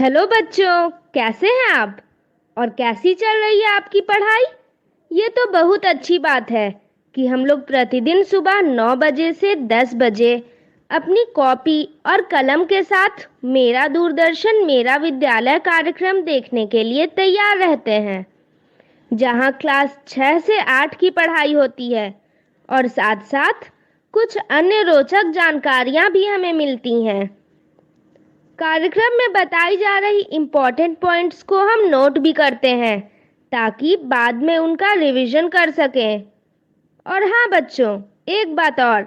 Hello बच्चों, कैसे हैं आप? और कैसी चल रही है आपकी पढ़ाई? ये तो बहुत अच्छी बात है कि हम लोग प्रतिदिन सुबह 9 बजे से 10 बजे अपनी कॉपी और कलम के साथ मेरा दूरदर्शन मेरा विद्यालय कार्यक्रम देखने के लिए तैयार रहते हैं, जहां क्लास 6 से 8 की पढ़ाई होती है और साथ साथ कुछ अन्य रोचक जानकारियां भी हमें मिलती हैं। कार्यक्रम में बताई जा रही इम्पोर्टेंट पॉइंट्स को हम नोट भी करते हैं ताकि बाद में उनका रिवीजन कर सकें। और हाँ बच्चों, एक बात और,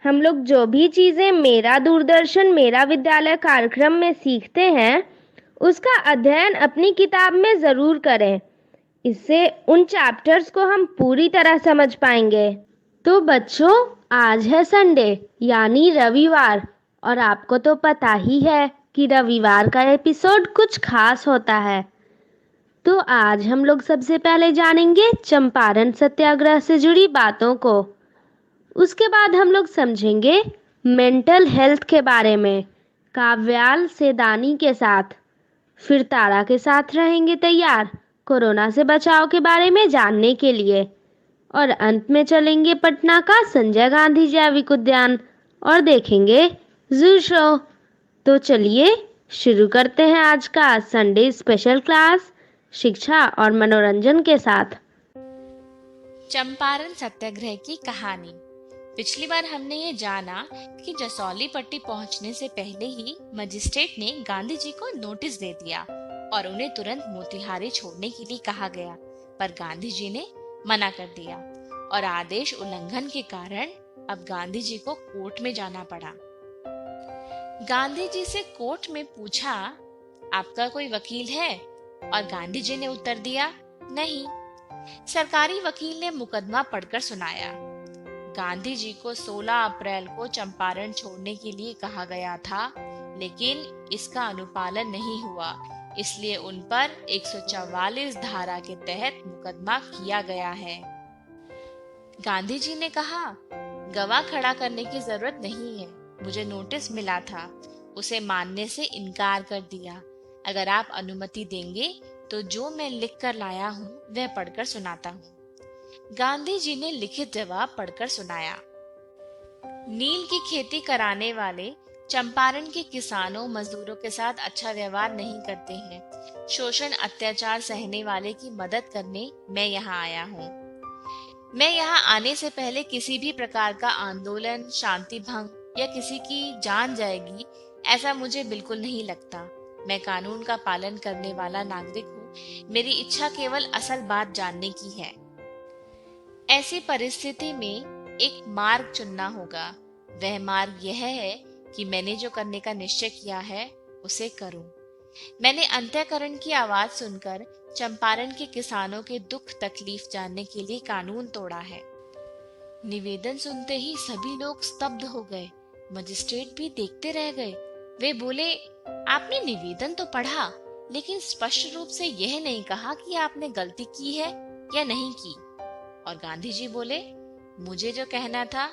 हम लोग जो भी चीज़ें मेरा दूरदर्शन मेरा विद्यालय कार्यक्रम में सीखते हैं उसका अध्ययन अपनी किताब में ज़रूर करें। इससे उन चैप्टर्स को हम पूरी तरह समझ पाएंगे। तो बच्चों, आज है संडे यानी रविवार, और आपको तो पता ही है कि रविवार का एपिसोड कुछ खास होता है। तो आज हम लोग सबसे पहले जानेंगे चंपारण सत्याग्रह से जुड़ी बातों को। उसके बाद हम लोग समझेंगे मेंटल हेल्थ के बारे में काव्याल सेदानी के साथ। फिर तारा के साथ रहेंगे तैयार कोरोना से बचाव के बारे में जानने के लिए। और अंत में चलेंगे पटना का संजय गांधी जैविक उद्यान और देखेंगे जू शो। तो चलिए शुरू करते हैं आज का संडे स्पेशल क्लास शिक्षा और मनोरंजन के साथ। चंपारण सत्याग्रह की कहानी। पिछली बार हमने ये जाना कि जसौली पट्टी पहुंचने से पहले ही मजिस्ट्रेट ने गांधी जी को नोटिस दे दिया और उन्हें तुरंत मोतिहारी छोड़ने के लिए कहा गया, पर गांधी जी ने मना कर दिया और आदेश उल्लंघन के कारण अब गांधी जी को कोर्ट में जाना पड़ा। गांधी जी से कोर्ट में पूछा, आपका कोई वकील है? और गांधी जी ने उत्तर दिया, नहीं। सरकारी वकील ने मुकदमा पढ़कर सुनाया। गांधी जी को 16 अप्रैल को चंपारण छोड़ने के लिए कहा गया था, लेकिन इसका अनुपालन नहीं हुआ, इसलिए उन पर 144 धारा के तहत मुकदमा किया गया है। गांधी जी ने कहा, गवाह खड़ा करने की जरूरत नहीं है, मुझे नोटिस मिला था, उसे मानने से इनकार कर दिया। अगर आप अनुमति देंगे तो जो मैं लिख कर लाया हूँ वह पढ़कर सुनाता हूँ। गांधी जी ने लिखित जवाब पढ़कर सुनाया। नील की खेती कराने वाले चंपारण के किसानों मजदूरों के साथ अच्छा व्यवहार नहीं करते हैं। शोषण अत्याचार सहने वाले की मदद करने मैं यहाँ आया हूँ। मैं यहाँ आने से पहले किसी भी प्रकार का आंदोलन, शांति भंग या किसी की जान जाएगी, ऐसा मुझे बिल्कुल नहीं लगता। मैं कानून का पालन करने वाला नागरिक हूँ। मेरी इच्छा केवल असल बात जानने की है। ऐसी परिस्थिति में एक मार्ग चुनना होगा। वह मार्ग यह है कि मैंने जो करने का निश्चय किया है उसे करूं। मैंने अंतःकरण की आवाज सुनकर चंपारण के किसानों के दुख तकलीफ जानने के लिए कानून तोड़ा है। निवेदन सुनते ही सभी लोग स्तब्ध हो गए। मजिस्ट्रेट भी देखते रह गए। वे बोले, आपने निवेदन तो पढ़ा, लेकिन स्पष्ट रूप से यह नहीं कहा कि आपने गलती की है या नहीं की। और गांधी जी बोले, मुझे जो कहना था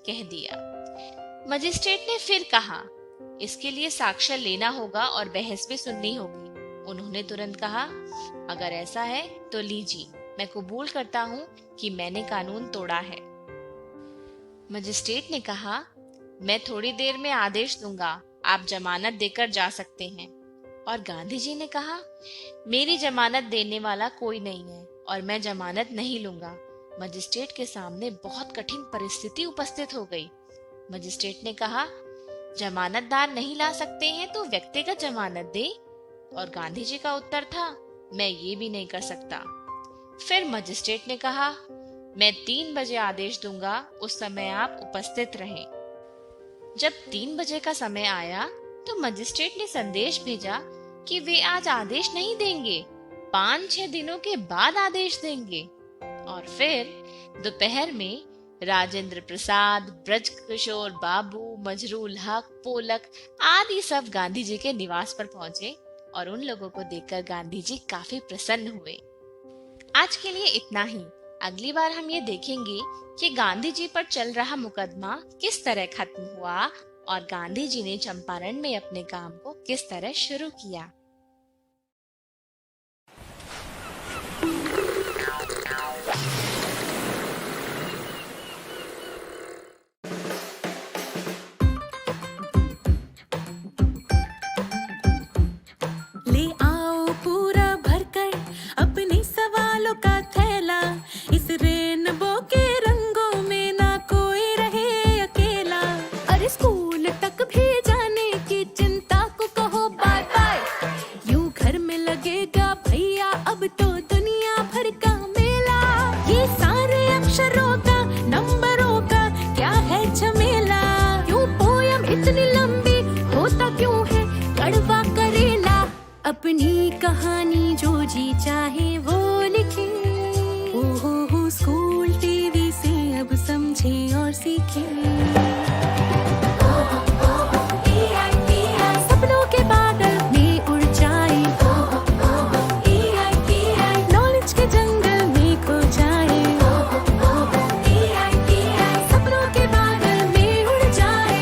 कह दिया। मजिस्ट्रेट ने फिर कहा, इसके लिए साक्ष्य लेना होगा और बहस भी सुननी होगी। उन्होंने तुरंत कहा, अगर ऐसा है तो लीजिए, मैं कबूल करता हूँ कि मैंने कानून तोड़ा है। मजिस्ट्रेट ने कहा, मैं थोड़ी देर में आदेश दूंगा, आप जमानत देकर जा सकते हैं। और गांधी जी ने कहा, मेरी जमानत देने वाला कोई नहीं है और मैं जमानत नहीं लूंगा। मजिस्ट्रेट के सामने बहुत कठिन परिस्थिति उपस्थित हो गई। मजिस्ट्रेट ने कहा, जमानतदार नहीं ला सकते हैं तो व्यक्तिगत जमानत दे। और गांधी जी का उत्तर था, मैं ये भी नहीं कर सकता। फिर मजिस्ट्रेट ने कहा, मैं 3 बजे आदेश दूंगा, उस समय आप उपस्थित रहें। जब 3 बजे का समय आया तो मजिस्ट्रेट ने संदेश भेजा कि वे आज आदेश नहीं देंगे, 5-6 दिनों के बाद आदेश देंगे। और फिर दोपहर में राजेंद्र प्रसाद, ब्रज किशोर बाबू, मजरूल हक, पोलक आदि सब गांधी जी के निवास पर पहुंचे और उन लोगों को देखकर गांधी जी काफी प्रसन्न हुए। आज के लिए इतना ही। अगली बार हम ये देखेंगे कि गांधी जी पर चल रहा मुकदमा किस तरह खत्म हुआ और गांधी जी ने चंपारण में अपने काम को किस तरह शुरू किया। दिन तक भी जाने की चिंता को कहो बाय बाय। यूं घर में लगेगा भैया अब तो दुनिया भर का मेला। ये सारे अक्षरों का नंबरों का क्या है झमेला। क्यों पोयम इतनी लंबी होता क्यों है कड़वा करेला। अपनी कहानी जो जी चाहे वो लिखे। हो स्कूल टीवी से अब समझे और सीखे। सपनों के बादल में उड़ जाए। नॉलेज के जंगल में खो जाए। सपनों के बादल में उड़ जाए।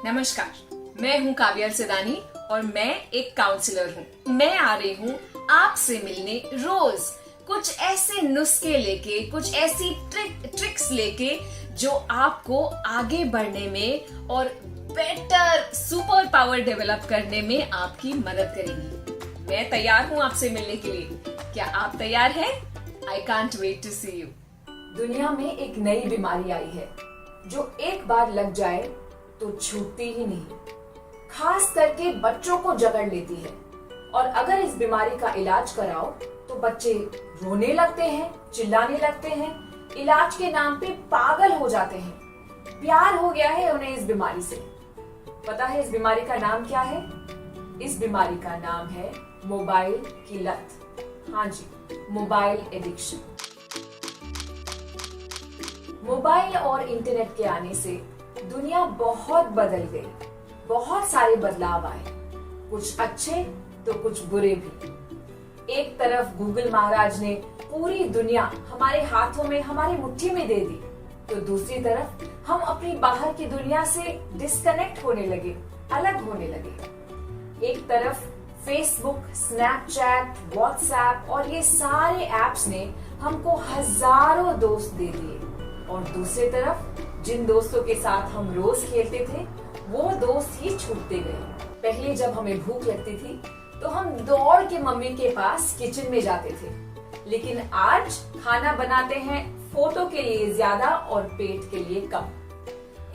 नमस्कार, मैं हूँ काव्या सिदानी और मैं एक काउंसलर हूँ। मैं आ रही हूँ आपसे मिलने रोज कुछ ऐसे नुस्खे लेके, कुछ ऐसी ट्रिक्स लेके जो आपको आगे बढ़ने में और बेटर सुपर पावर डेवलप करने में आपकी मदद करेंगी। मैं तैयार हूँ आपसे मिलने के लिए। क्या आप तैयार हैं? I can't wait to see you. दुनिया में एक नई बीमारी आई है जो एक बार लग जाए तो छूटती ही नहीं। खास करके बच्चों को जकड़ लेती है और अगर इस बीमारी का इलाज कराओ तो बच्चे रोने लगते हैं, चिल्लाने लगते हैं, इलाज के नाम पे पागल हो जाते हैं। प्यार हो गया है उन्हें इस बीमारी से। पता है इस बीमारी का नाम क्या है? इस बीमारी का नाम है मोबाइल की लत। हाँ जी, मोबाइल एडिक्शन। मोबाइल और इंटरनेट के आने से दुनिया बहुत बदल गई। बहुत सारे बदलाव आए, कुछ अच्छे तो कुछ बुरे भी। एक तरफ गूगल महाराज ने पूरी दुनिया हमारे हाथों में, हमारी मुट्ठी में दे दी, तो दूसरी तरफ हम अपनी बाहर की दुनिया से डिस्कनेक्ट होने लगे, अलग होने लगे। एक तरफ फेसबुक, स्नैपचैट, व्हाट्सएप और ये सारे ऐप्स ने हमको हजारों दोस्त दे दिए और दूसरी तरफ जिन दोस्तों के साथ हम रोज खेलते थे वो दोस्त ही छूटते गए। पहले जब हमें भूख लगती थी तो हम दौड़ के मम्मी के पास किचन में जाते थे, लेकिन आज खाना बनाते हैं फोटो के लिए ज्यादा और पेट के लिए कम।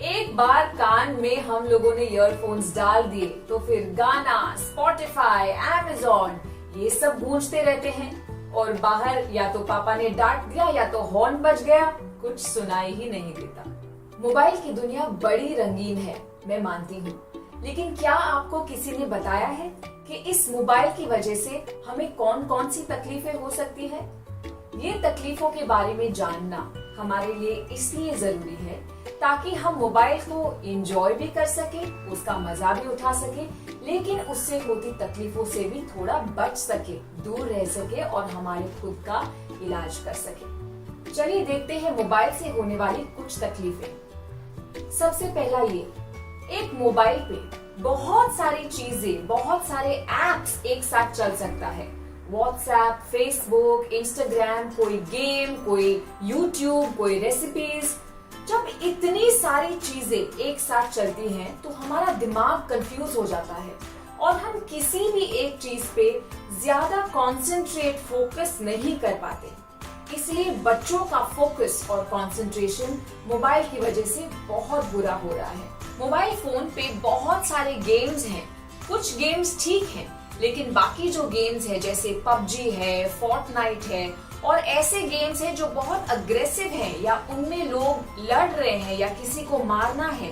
एक बार कान में हम लोगों ने ईयरफोन्स डाल दिए तो फिर गाना, स्पॉटिफाई, अमेज़न ये सब गूंजते रहते हैं और बाहर या तो पापा ने डांट दिया या तो हॉर्न बज गया, कुछ सुनाई ही नहीं देता। मोबाइल की दुनिया बड़ी रंगीन है, मैं मानती हूँ, लेकिन क्या आपको किसी ने बताया है कि इस मोबाइल की वजह से हमें कौन कौन सी तकलीफें हो सकती है? ये तकलीफों के बारे में जानना हमारे लिए इसलिए जरूरी है ताकि हम मोबाइल को एंजॉय भी कर सके, उसका मजा भी उठा सके, लेकिन उससे होती तकलीफों से भी थोड़ा बच सके, दूर रह सके और हमारे खुद का इलाज कर सके। चलिए देखते हैं मोबाइल से होने वाली कुछ तकलीफें। सबसे पहला ये, एक मोबाइल पे बहुत सारी चीजें, बहुत सारे एप्स एक साथ चल सकता है। व्हाट्सएप, फेसबुक, इंस्टाग्राम, कोई गेम, कोई यूट्यूब, कोई रेसिपीज। जब इतनी सारी चीजें एक साथ चलती हैं तो हमारा दिमाग कंफ्यूज हो जाता है और हम किसी भी एक चीज पे ज्यादा कंसंट्रेट, फोकस नहीं कर पाते। इसलिए बच्चों का फोकस और कंसंट्रेशन मोबाइल की वजह से बहुत बुरा हो रहा है। मोबाइल फोन पे बहुत सारे गेम्स हैं। कुछ गेम्स ठीक हैं, लेकिन बाकी जो गेम्स है जैसे पबजी है, फोर्टनाइट है और ऐसे गेम्स हैं जो बहुत अग्रेसिव हैं या उनमें लोग लड़ रहे हैं या किसी को मारना है,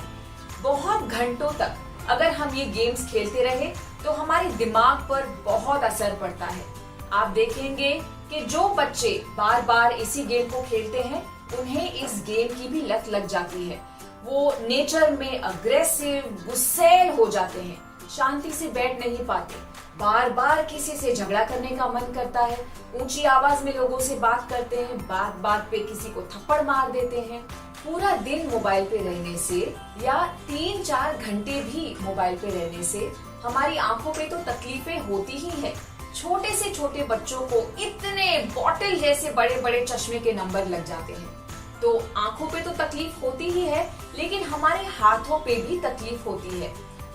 बहुत घंटों तक अगर हम ये गेम्स खेलते रहे तो हमारे दिमाग पर बहुत असर पड़ता है। आप देखेंगे कि जो बच्चे बार बार इसी गेम को खेलते हैं उन्हें इस गेम की भी लत लग जाती है। वो नेचर में अग्रेसिव, गुस्सैल हो जाते हैं, शांति से बैठ नहीं पाते, बार बार किसी से झगड़ा करने का मन करता है, ऊंची आवाज में लोगों से बात करते हैं, बात बात पे किसी को थप्पड़ मार देते हैं। पूरा दिन मोबाइल पे रहने से या 3-4 घंटे भी मोबाइल पे रहने से हमारी आंखों पे तो तकलीफें होती ही है। छोटे से छोटे बच्चों को इतने बॉटल जैसे बड़े बड़े चश्मे के नंबर लग जाते हैं। तो आंखों पे तो तकलीफ होती ही है, लेकिन हमारे हाथों पे भी तकलीफ होती है।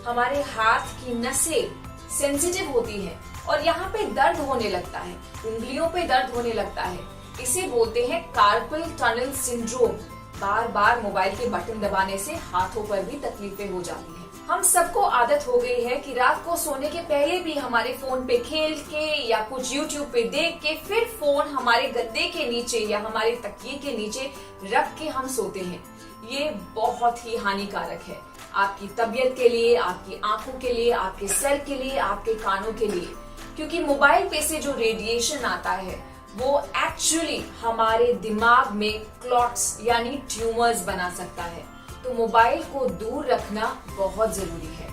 हमारे हाथ की नसें सेंसिटिव होती है और यहाँ पे दर्द होने लगता है, उंगलियों पे दर्द होने लगता है। इसे बोलते हैं कार्पल टनल सिंड्रोम। बार बार मोबाइल के बटन दबाने से हाथों पर भी तकलीफें हो जाती हैं। हम सबको आदत हो गई है कि रात को सोने के पहले भी हमारे फोन पे खेल के या कुछ YouTube पे देख के फिर फोन हमारे गद्दे के नीचे या हमारे तकिए के नीचे रख के हम सोते हैं। ये बहुत ही हानिकारक है आपकी तबीयत के लिए, आपकी आंखों के लिए, आपके सर के लिए, आपके कानों के लिए, क्योंकि मोबाइल पे से जो रेडिएशन आता है वो एक्चुअली हमारे दिमाग में क्लॉट्स यानी ट्यूमर्स बना सकता है। तो मोबाइल को दूर रखना बहुत जरूरी है।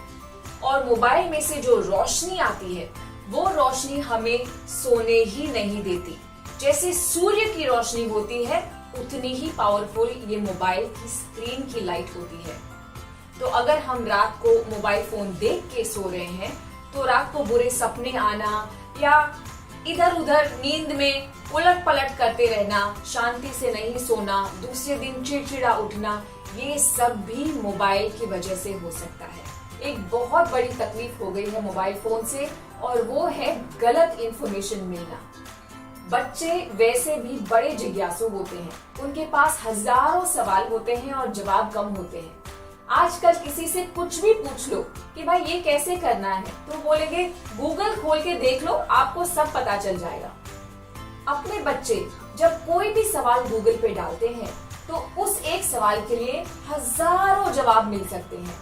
और मोबाइल में से जो रोशनी आती है वो रोशनी हमें सोने ही नहीं देती। जैसे सूर्य की रोशनी होती है उतनी ही पावरफुल ये मोबाइल की स्क्रीन की लाइट होती है। तो अगर हम रात को मोबाइल फोन देख के सो रहे हैं तो रात को बुरे सपने आना या इधर उधर नींद में उलट पलट करते रहना, शांति से नहीं सोना, दूसरे दिन चिड़चिड़ा उठना, ये सब भी मोबाइल की वजह से हो सकता है। एक बहुत बड़ी तकलीफ हो गई है मोबाइल फोन से और वो है गलत इंफॉर्मेशन मिलना। बच्चे वैसे भी बड़े जिज्ञासु होते हैं, उनके पास हजारों सवाल होते हैं और जवाब कम होते हैं। आजकल किसी से कुछ भी पूछ लो कि भाई ये कैसे करना है तो बोलेंगे गूगल खोल के देख लो, आपको सब पता चल जाएगा। अपने बच्चे जब कोई भी सवाल गूगल पे डालते हैं तो उस एक सवाल के लिए हजारों जवाब मिल सकते हैं।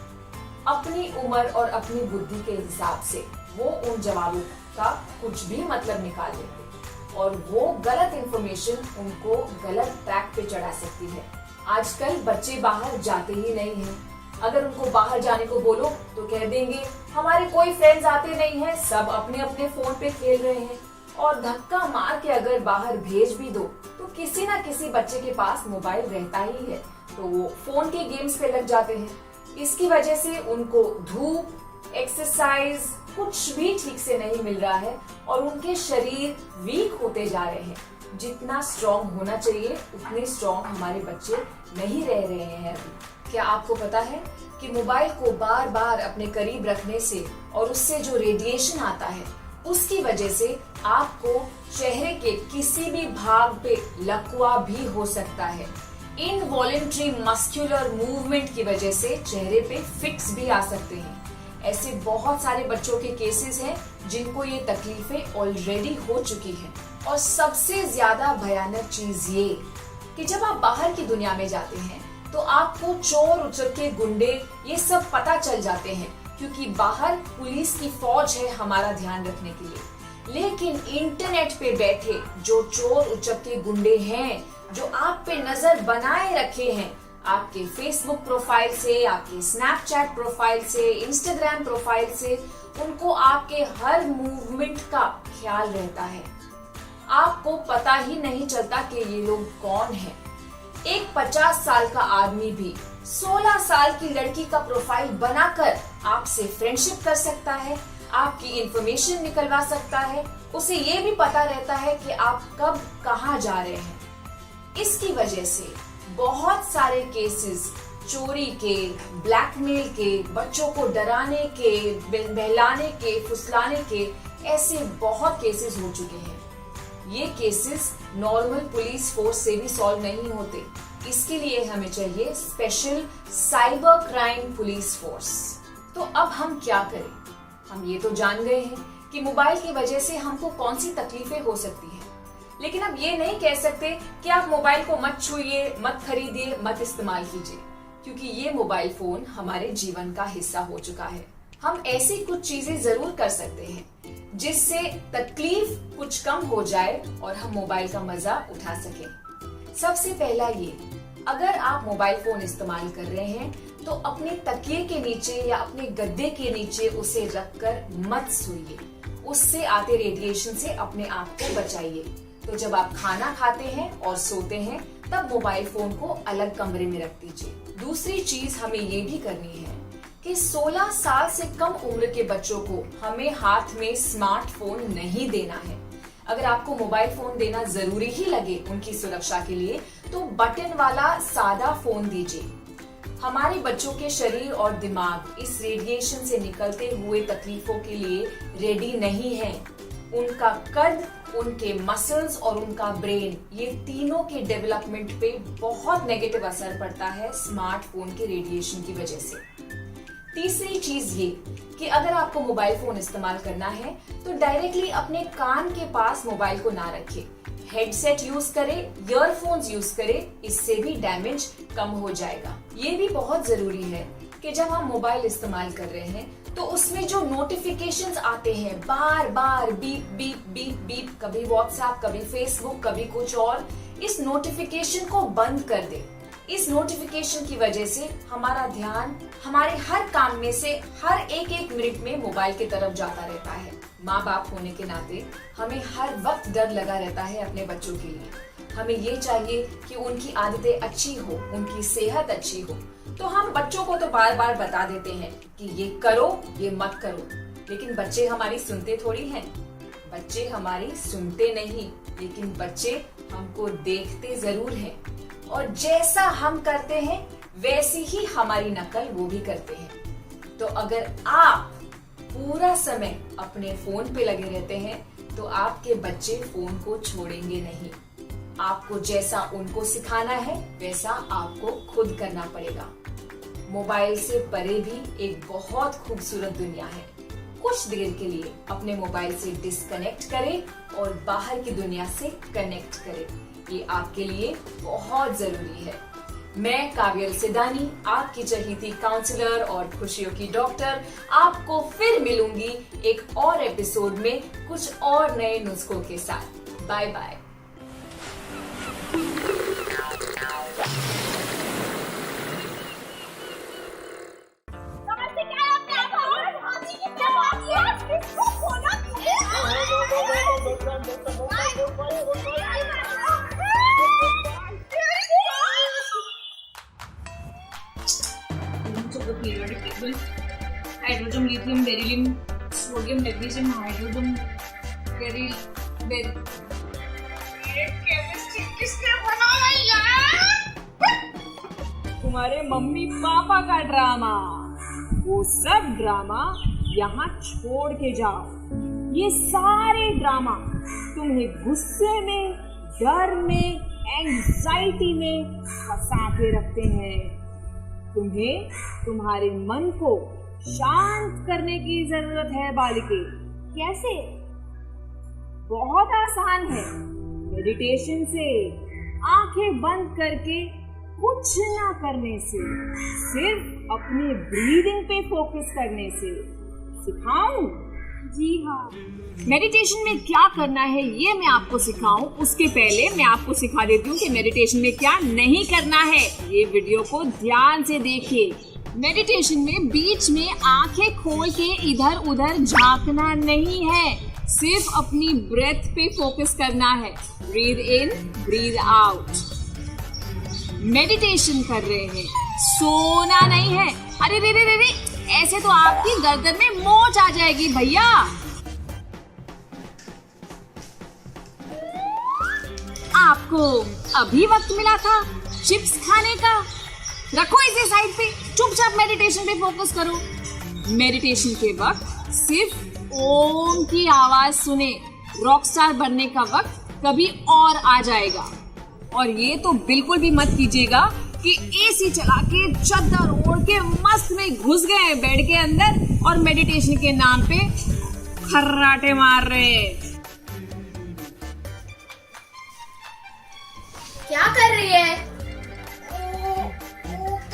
अपनी उम्र और अपनी बुद्धि के हिसाब से वो उन जवाबों का कुछ भी मतलब निकाल लेंगे और वो गलत इंफॉर्मेशन उनको गलत ट्रैक पे चढ़ा सकती है। आजकल बच्चे बाहर जाते ही नहीं हैं। अगर उनको बाहर जाने को बोलो तो कह देंगे हमारे कोई फ्रेंड्स आते नहीं हैं, सब अपने अपने फोन पे खेल रहे हैं। और धक्का मार के अगर बाहर भेज भी दो तो किसी ना किसी बच्चे के पास मोबाइल रहता ही है, तो वो फोन के गेम्स पे लग जाते हैं। इसकी वजह से उनको धूप, एक्सरसाइज कुछ भी ठीक से नहीं मिल रहा है और उनके शरीर वीक होते जा रहे हैं। जितना स्ट्रॉन्ग होना चाहिए उतने स्ट्रॉन्ग हमारे बच्चे नहीं रह रहे हैं अभी। क्या आपको पता है कि मोबाइल को बार बार अपने करीब रखने से और उससे जो रेडिएशन आता है उसकी वजह से आपको चेहरे के किसी भी भाग पे लकवा भी हो सकता है। इनवॉलेंट्री मस्कुलर मूवमेंट की वजह से चेहरे पे फिक्स भी आ सकते हैं। ऐसे बहुत सारे बच्चों के केसेस हैं जिनको ये तकलीफें ऑलरेडी हो चुकी हैं। और सबसे ज्यादा भयानक चीज ये कि जब आप बाहर की दुनिया में जाते हैं तो आपको चोर उचक्के गुंडे ये सब पता चल जाते हैं, क्योंकि बाहर पुलिस की फौज है हमारा ध्यान रखने के लिए। लेकिन इंटरनेट पे बैठे जो चोर उचक्के गुंडे हैं, जो आप पे नजर बनाए रखे हैं, आपके फेसबुक प्रोफाइल से, आपके स्नैपचैट प्रोफाइल से, इंस्टाग्राम प्रोफाइल से, उनको आपके हर मूवमेंट का ख्याल रहता है। आपको पता ही नहीं चलता कि ये लोग कौन हैं। एक 50 साल का आदमी भी 16 साल की लड़की का प्रोफाइल बनाकर आपसे फ्रेंडशिप कर सकता है, आपकी इंफॉर्मेशन निकलवा सकता है। उसे ये भी पता रहता है कि आप कब कहाँ जा रहे हैं। इसकी वजह से बहुत सारे केसेस चोरी के, ब्लैकमेल के, बच्चों को डराने के, बहलाने के, फुसलाने के, ऐसे बहुत केसेस हो चुके हैं। ये केसेस नॉर्मल पुलिस फोर्स से भी सॉल्व नहीं होते। इसके लिए हमें चाहिए special cyber crime police force. तो अब हम क्या करें? हम ये तो जान गए हैं कि मोबाइल की वजह से हमको कौन सी तकलीफें हो सकती हैं, लेकिन अब ये नहीं कह सकते कि आप मोबाइल को मत छुइए, मत खरीदिए, मत इस्तेमाल कीजिए, क्योंकि ये मोबाइल फोन हमारे जीवन का हिस्सा हो चुका है। हम ऐसी कुछ चीजें जरूर कर सकते हैं जिससे तकलीफ कुछ कम हो जाए और हम मोबाइल का मजा उठा सकें। सबसे पहला ये, अगर आप मोबाइल फोन इस्तेमाल कर रहे हैं तो अपने तकिए के नीचे या अपने गद्दे के नीचे उसे रखकर मत सोइए। उससे आते रेडिएशन से अपने आप को बचाइए। तो जब आप खाना खाते हैं और सोते हैं तब मोबाइल फोन को अलग कमरे में रख दीजिए। दूसरी चीज हमें ये भी करनी है कि 16 साल से कम उम्र के बच्चों को हमें हाथ में स्मार्टफोन नहीं देना है। अगर आपको मोबाइल फोन देना जरूरी ही लगे उनकी सुरक्षा के लिए तो बटन वाला सादा फोन दीजिए। हमारे बच्चों के शरीर और दिमाग इस रेडिएशन से निकलते हुए तकलीफों के लिए रेडी नहीं है। उनका कद, उनके मसल्स और उनका ब्रेन, ये तीनों के डेवलपमेंट पे बहुत नेगेटिव असर पड़ता है स्मार्टफोन के रेडिएशन की वजह से। तीसरी चीज ये कि अगर आपको मोबाइल फोन इस्तेमाल करना है तो डायरेक्टली अपने कान के पास मोबाइल को ना रखें, हेडसेट यूज करें, ईयरफोन्स यूज करें, इससे भी डैमेज कम हो जाएगा। ये भी बहुत जरूरी है कि जब हम मोबाइल इस्तेमाल कर रहे हैं तो उसमें जो नोटिफिकेशंस आते हैं बार बार बीप बीप बीप बीप, कभी व्हाट्सएप, कभी फेसबुक, कभी कुछ और, इस नोटिफिकेशन को बंद कर दे। इस नोटिफिकेशन की वजह से हमारा ध्यान हमारे हर काम में से हर एक मिनट में मोबाइल की तरफ जाता रहता है। माँ बाप होने के नाते हमें हर वक्त डर लगा रहता है अपने बच्चों के लिए। हमें ये चाहिए कि उनकी आदतें अच्छी हो, उनकी सेहत अच्छी हो, तो हम बच्चों को तो बार बार बता देते हैं कि ये करो, ये मत करो, लेकिन बच्चे हमारी सुनते थोड़ी हैं। बच्चे हमारी सुनते नहीं, लेकिन बच्चे हमको देखते जरूर हैं, और जैसा हम करते हैं वैसी ही हमारी नकल वो भी करते हैं। तो अगर आप पूरा समय अपने फोन पे लगे रहते हैं तो आपके बच्चे फोन को छोड़ेंगे नहीं। आपको जैसा उनको सिखाना है वैसा आपको खुद करना पड़ेगा। मोबाइल से परे भी एक बहुत खूबसूरत दुनिया है। कुछ देर के लिए अपने मोबाइल से डिस्कनेक्ट करें और बाहर की दुनिया से कनेक्ट करें। ये आपके लिए बहुत जरूरी है। मैं काव्यल सिदानी, आपकी चहेती काउंसलर और खुशियों की डॉक्टर, आपको फिर मिलूंगी एक और एपिसोड में कुछ और नए नुस्खों के साथ। Bye bye. periodic table: hydrogen, lithium, beryllium, sodium, magnesium, hydrogen, beryl. Chemistry किसने बनाया यार? तुम्हारे मम्मी पापा का ड्रामा। वो सब ड्रामा यहाँ छोड़ के जाओ। ये सारे ड्रामा तुम्हें गुस्से में, डर में, एंजाइटी में फंसा के रखते हैं। तुम्हें तुम्हारे मन को शांत करने की जरूरत है बालिके। कैसे? बहुत आसान है। मेडिटेशन से, आंखें बंद करके, कुछ ना करने से, सिर्फ अपने ब्रीदिंग पे फोकस करने से। सिखाऊं? जी हाँ। मेडिटेशन में क्या करना है ये मैं आपको सिखाऊं, उसके पहले मैं आपको सिखा देती हूँ कि मेडिटेशन में क्या नहीं करना है। ये वीडियो को ध्यान से देखिए। मेडिटेशन में बीच में आंखें खोल के इधर उधर झांकना नहीं है, सिर्फ अपनी ब्रेथ पे फोकस करना है। Breathe in, breathe out. Meditation कर रहे हैं, सोना नहीं है। अरे रे रे रे रे, ऐसे तो आपकी गर्दन में मोच आ जाएगी भैया। आपको अभी वक्त मिला था चिप्स खाने का, रखो इसे साइड पे, चुपचाप मेडिटेशन पे फोकस करो। मेडिटेशन के वक्त सिर्फ ओम की आवाज सुने। रॉकस्टार बनने का वक्त कभी और आ जाएगा। और ये तो बिल्कुल भी मत कीजिएगा कि एसी चला के, चादर ओढ़ के मस्त में घुस गए बेड के अंदर और मेडिटेशन के नाम पे खर्राटे मार रहे। क्या कर रही है?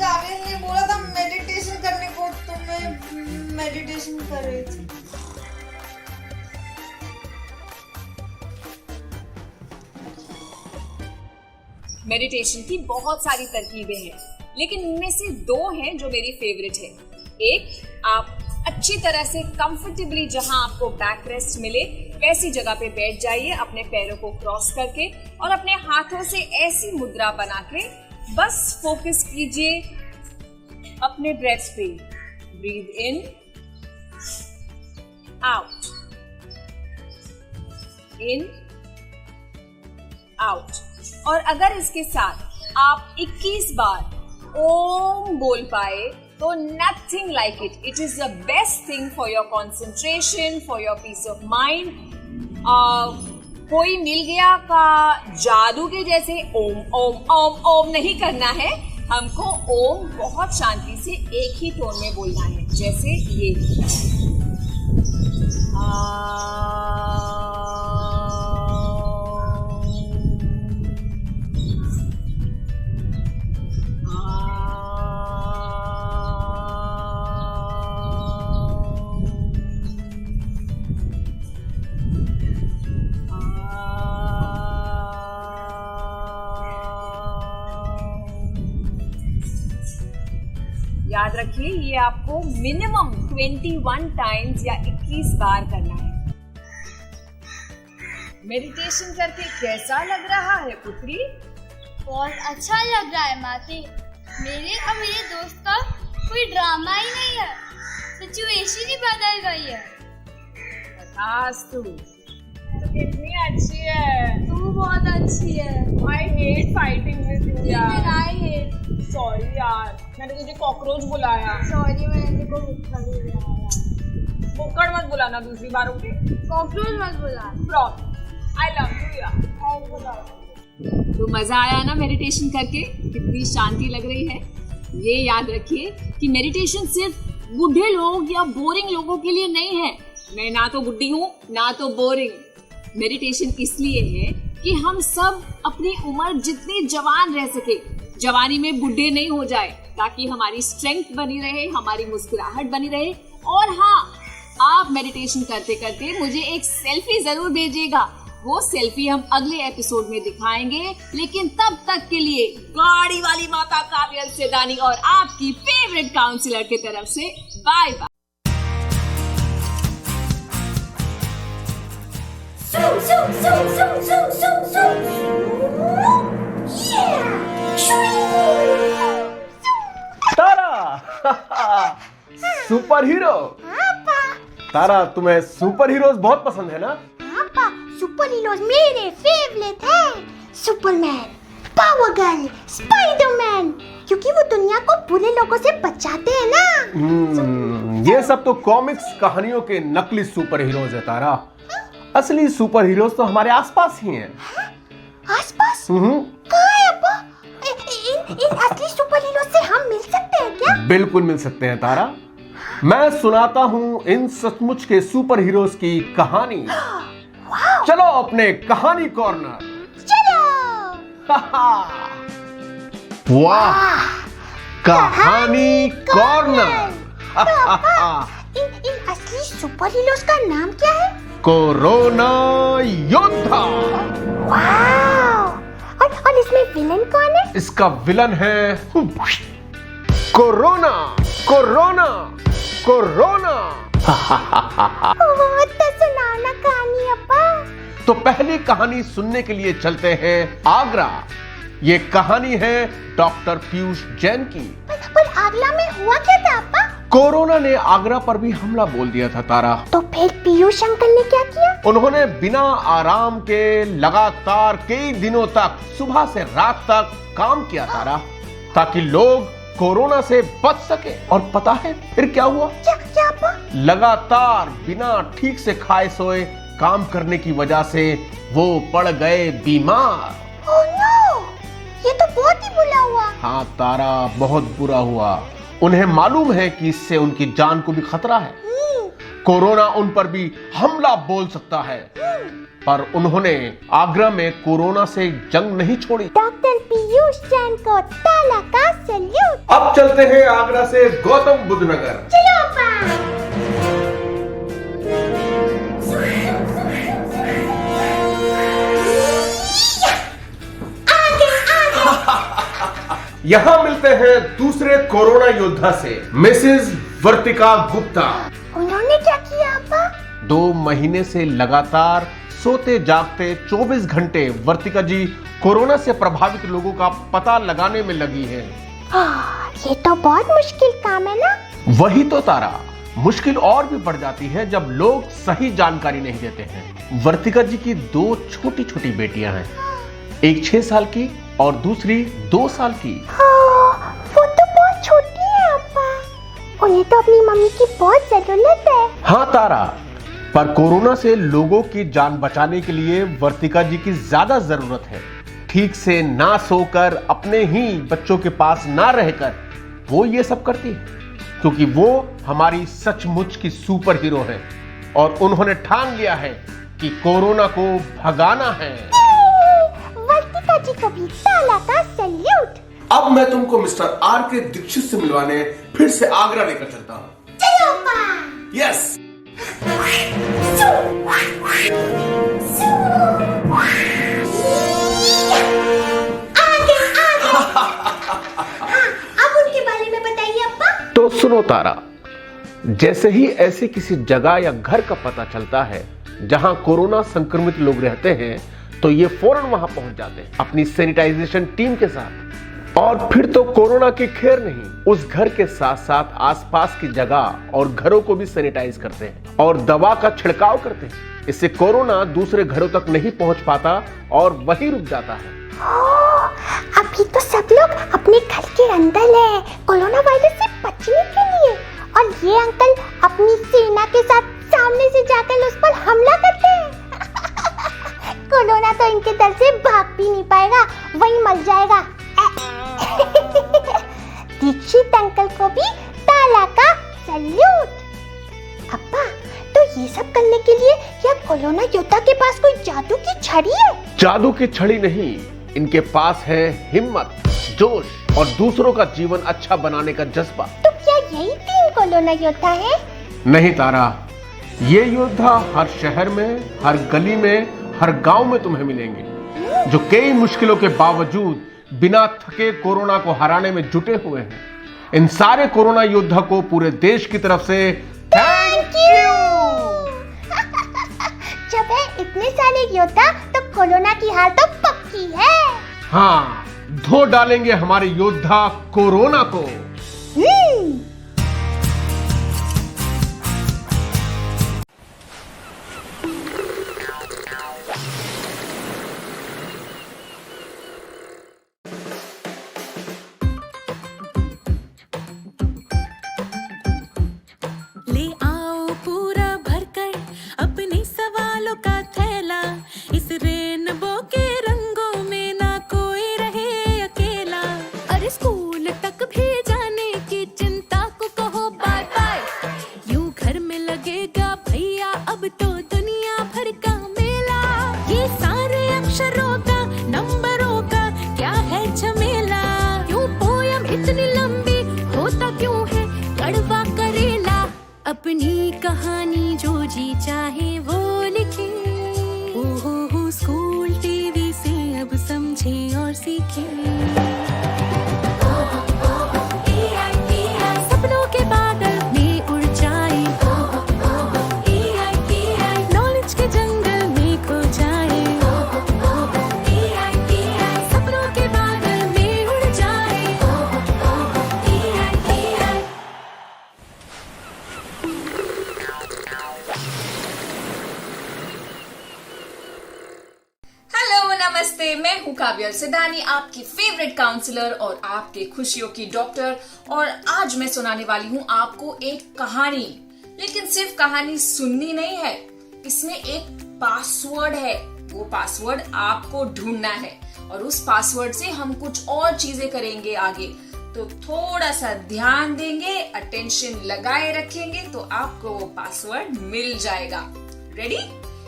काव्य ने बोला था मेडिटेशन करने को, तो मैं मेडिटेशन कर रही थी। मेडिटेशन की बहुत सारी तरकीबें हैं, लेकिन इनमें से दो हैं जो मेरी फेवरेट है। एक, आप अच्छी तरह से कंफर्टेबली जहां आपको बैक रेस्ट मिले वैसी जगह पे बैठ जाइए, अपने पैरों को क्रॉस करके और अपने हाथों से ऐसी मुद्रा बना के बस फोकस कीजिए अपने ब्रेथ पे। Breathe in, out, in, out. और अगर इसके साथ आप 21 बार ओम बोल पाए तो nothing like it. It is the best thing for your concentration, for your peace of mind. कोई मिल गया का जादू के जैसे ओम ओम ओम ओम नहीं करना है। हमको ओम बहुत शांति से एक ही टोन में बोलना है, जैसे ये। याद रखिए, ये आपको मिनिमम 21 टाइम्स या 21 बार करना है। मेडिटेशन करके कैसा लग रहा है पुत्री? बहुत अच्छा लग रहा है माते। मेरे और मेरे दोस्त का कोई ड्रामा ही नहीं है, सिचुएशन ही बदल गई है। तू तो कितनी अच्छी है। तू बहुत अच्छी है। I hate fighting with you यार। I hate। सॉरी यार, मैंने तुझे कॉकरोच बुलाया। सॉरी, मैंने तेको मुक्का भी बुलाया। मुक्कड़ मत बुलाना दूसरी बार, ओके? कॉकरोच मत बुला। प्रॉमिस। I love you यार। तो मजा आया ना मेडिटेशन करके? कितनी शांति लग रही है। ये याद रखिए कि मेडिटेशन सिर्फ बूढ़े लोग या बोरिंग लोगों के लिए नहीं है। मैं ना तो बुढ़ी हूँ ना तो बोरिंग। मेडिटेशन इसलिए है कि हम सब अपनी उम्र जितनी जवान रह सके, जवानी में बूढ़े नहीं हो जाए, ताकि हमारी स्ट्रेंथ बनी रहे, हमारी मुस्कुराहट बनी रहे। और हाँ, आप मेडिटेशन करते करते मुझे एक सेल्फी जरूर भेजिएगा। वो सेल्फी हम अगले एपिसोड में दिखाएंगे, लेकिन तब तक के लिए गाड़ी वाली माता काव्या सेदानी और आपकी फेवरेट काउंसलर की तरफ से बाय बाय। तारा सुपर हीरो। तारा, तुम्हें सुपर हीरोज बहुत पसंद है ना? पापा, सुपर हीरोज मेरे फेवरेट हैं। सुपरमैन, पावर गर्ल, स्पाइडरमैन, क्योंकि वो दुनिया को बुरे लोगों से बचाते हैं ना। ये सब तो कॉमिक्स कहानियों के नकली सुपर हीरोज है तारा। असली सुपर हीरोज तो हमारे आसपास ही हैं। आसपास? कहाँ है अब्बा? इन असली सुपर हीरो से हम मिल सकते हैं क्या? बिल्कुल मिल सकते हैं तारा। मैं सुनाता हूँ इन सचमुच के सुपर हीरोज की कहानी। चलो अपने कहानी कॉर्नर। चलो। वाह, कहानी कॉर्नर। इन असली सुपर हीरोज का नाम क्या है? कोरोना योद्धा। और इसमें विलन कौन है? इसका विलन है कोरोना। Corona corona. तो सुनाओ ना कहानी अब्बा। तो पहली कहानी सुनने के लिए चलते हैं आगरा। ये कहानी है डॉक्टर पीयूष जैन की। पर आगरा में हुआ क्या था अब्बा? कोरोना ने आगरा पर भी हमला बोल दिया था तारा। तो फिर पीयूष अंकल ने क्या किया? उन्होंने बिना आराम के लगातार कई दिनों तक सुबह से रात तक काम किया तारा, ताकि लोग कोरोना से बच सके। और पता है फिर क्या हुआ? क्या अब्बा? लगातार बिना ठीक से खाए सोए काम करने की वजह से वो पड़ गए बीमार। ओह नो, ये तो बहुत ही बुरा हुआ। हाँ तारा, बहुत बुरा हुआ। उन्हें मालूम है कि इससे उनकी जान को भी खतरा है। कोरोना उन पर भी हमला बोल सकता है, पर उन्होंने आगरा में कोरोना से जंग नहीं छोड़ी। डॉक्टर पीयूष जैन को ताला का सैल्यूट। अब चलते हैं आगरा से गौतम बुद्ध नगर। चलो यहाँ मिलते हैं दूसरे कोरोना योद्धा से, मिसेस वर्तिका गुप्ता। उन्होंने क्या किया अब्बा? 2 महीने से लगातार सोते जागते 24 घंटे वर्तिका जी कोरोना से प्रभावित लोगों का पता लगाने में लगी है। ये तो बहुत मुश्किल काम है ना? वही तो तारा, मुश्किल और भी बढ़ जाती है जब लोग सही जानकारी नहीं देते हैं। वर्तिका जी की 2 छोटी छोटी बेटियां हैं, एक 6 साल की और दूसरी 2 साल की। वो तो बहुत छोटी है अब्बा, उन्हें तो अपनी मम्मी की बहुत जरूरत है। हाँ तारा, पर कोरोना से लोगों की जान बचाने के लिए वर्तिका जी की ज्यादा जरूरत है। ठीक से ना सोकर, अपने ही बच्चों के पास ना रहकर वो ये सब करती है, क्योंकि वो हमारी सचमुच की सुपर हीरो है और उन्होंने ठान लिया है कि कोरोना को भगाना है। वर्तिका जी को भी ताला का सैल्यूट। अब मैं तुमको मिस्टर आर के दीक्षित से मिलवाने फिर से आगरा लेकर चलता हूँ। चलो पा। यस। अब उनके बारे में बताइए अप्पा। तो सुनो तारा, जैसे ही ऐसे किसी जगह या घर का पता चलता है जहां कोरोना संक्रमित लोग रहते हैं, तो ये फौरन वहां पहुंच जाते हैं अपनी सैनिटाइजेशन टीम के साथ। और फिर तो कोरोना की खैर नहीं, उस घर के साथ साथ आसपास की जगह और घरों को भी सैनिटाइज करते हैं और दवा का छिड़काव करते हैं। इससे कोरोना दूसरे घरों तक नहीं पहुंच पाता और वहीं रुक जाता है। अभी तो सब लोग अपने घर के अंदर है कोरोना वायरस से बचने के लिए, और ये अंकल अपनी सेना के साथ सामने से जाकर उस पर हमला करते हैं। कोरोना तो इनके डर से भाग भी नहीं पाएगा, वहीं मर जाएगा। दीक्षित अंकल को भी ताला का सैल्यूट। अप्पा, तो ये सब करने के लिए क्या कोरोना योद्धा के पास कोई जादू की छड़ी है? जादू की छड़ी नहीं, इनके पास है हिम्मत, जोश और दूसरों का जीवन अच्छा बनाने का जज्बा। तो क्या यही 3 कोरोना योद्धा है? नहीं तारा, ये योद्धा हर शहर में, हर गली में, हर गांव में तुम्हें मिलेंगे, जो कई मुश्किलों के बावजूद बिना थके कोरोना को हराने में जुटे हुए हैं। इन सारे कोरोना योद्धा को पूरे देश की तरफ से थैंक यू। जब है इतने सारे योद्धा, तो कोरोना की हार तो पक्की है। हाँ, धो डालेंगे हमारे योद्धा कोरोना को। ले आओ पूरा भरकर अपने सवालों का थैला, इस रेनबो के रंगों में ना कोई रहे अकेला। अरे स्कूल तक भी जाने की चिंता को कहो बाय बाय, यूं घर में लगेगा भैया अब तो दुनिया भर का मेला। ये सारे अक्षरों का, नंबरों का क्या है झमेला, क्यों पोयम इतनी लंबी, होता क्यों है कड़वा करेला। अपनी कहानी जो जी चाहे वो लिखे, ओहो स्कूल टीवी से अब समझे और सीखे। सपनों के बादल में उड़ जाए, नॉलेज के जंगल में खो जाए। सपनों के बादल में उड़ जाए। हेलो, नमस्ते। मैं हूँ काव्या सिद्धानी, आपकी फेवरेट काउंसलर और आपके खुशियों की डॉक्टर। और आज मैं सुनाने वाली हूँ आपको एक कहानी, लेकिन सिर्फ कहानी सुननी नहीं है, इसमें एक पासवर्ड है। वो पासवर्ड आपको ढूंढना है और उस पासवर्ड से हम कुछ और चीजें करेंगे आगे। तो थोड़ा सा ध्यान देंगे, अटेंशन लगाए रखेंगे तो आपको वो पासवर्ड मिल जाएगा। रेडी?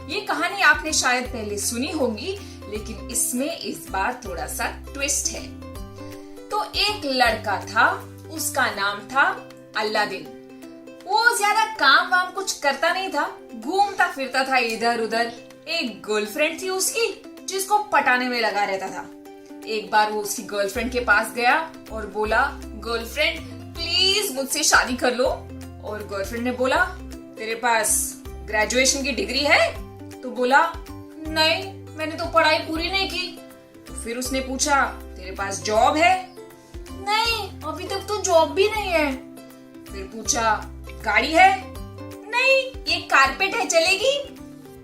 ये कहानी आपने शायद पहले सुनी होगी, लेकिन इसमें इस बार थोड़ा सा ट्विस्ट है। तो एक लड़का था, उसका नाम था अलादीन। वो ज्यादा काम वाम कुछ करता नहीं था, घूमता फिरता था इधर उधर। एक गर्लफ्रेंड थी उसकी, जिसको पटाने में लगा रहता था। एक बार वो उसकी गर्लफ्रेंड के पास गया और बोला, गर्लफ्रेंड प्लीज मुझसे शादी कर लो। और गर्लफ्रेंड ने बोला, तेरे पास ग्रेजुएशन की डिग्री है? तो बोला, नहीं, मैंने तो पढ़ाई पूरी नहीं की। तो फिर उसने पूछा, तेरे पास जॉब है? नहीं, अभी तक तो जॉब भी नहीं है। फिर पूछा, गाड़ी है? नहीं, ये कारपेट है, चलेगी?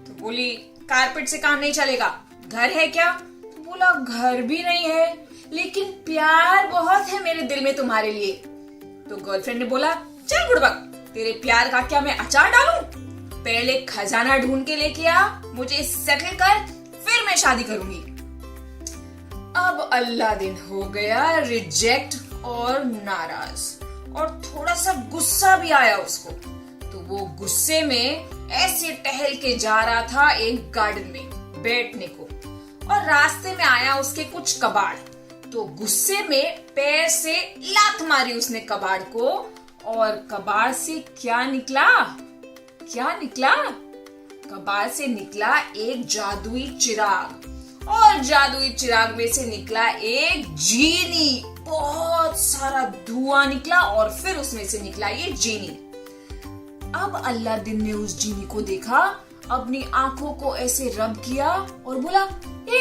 तो बोली, कारपेट से काम नहीं चलेगा। घर है क्या? तो बोला, घर भी नहीं है, लेकिन प्यार बहुत है मेरे दिल में तुम्हारे लिए। तो गर्लफ्रेंड ने बोला, चल बुड़बक, तेरे प्यार का क्या मैं अचार डालूं? पहले खजाना ढूंढ के लेके आ, मुझे सेटल कर, फिर मैं शादी करूंगी। अब अलादीन हो गया रिजेक्ट और नाराज और थोड़ा सा गुस्सा भी आया उसको। तो वो गुस्से में ऐसे टहल के जा रहा था एक गार्डन में बैठने को, और रास्ते में आया उसके कुछ कबाड़। तो गुस्से में पैर से लात मारी उसने कबाड़ को, और कबाड़ से क्या निकला? कबाड़ से निकला एक जादुई चिराग, और जादुई चिराग में से निकला एक जीनी। बहुत सारा धुआं निकला और फिर उसमें से निकला ये जीनी। अब अलादीन ने उस जीनी को देखा, अपनी आंखों को ऐसे रब किया और बोला, ए,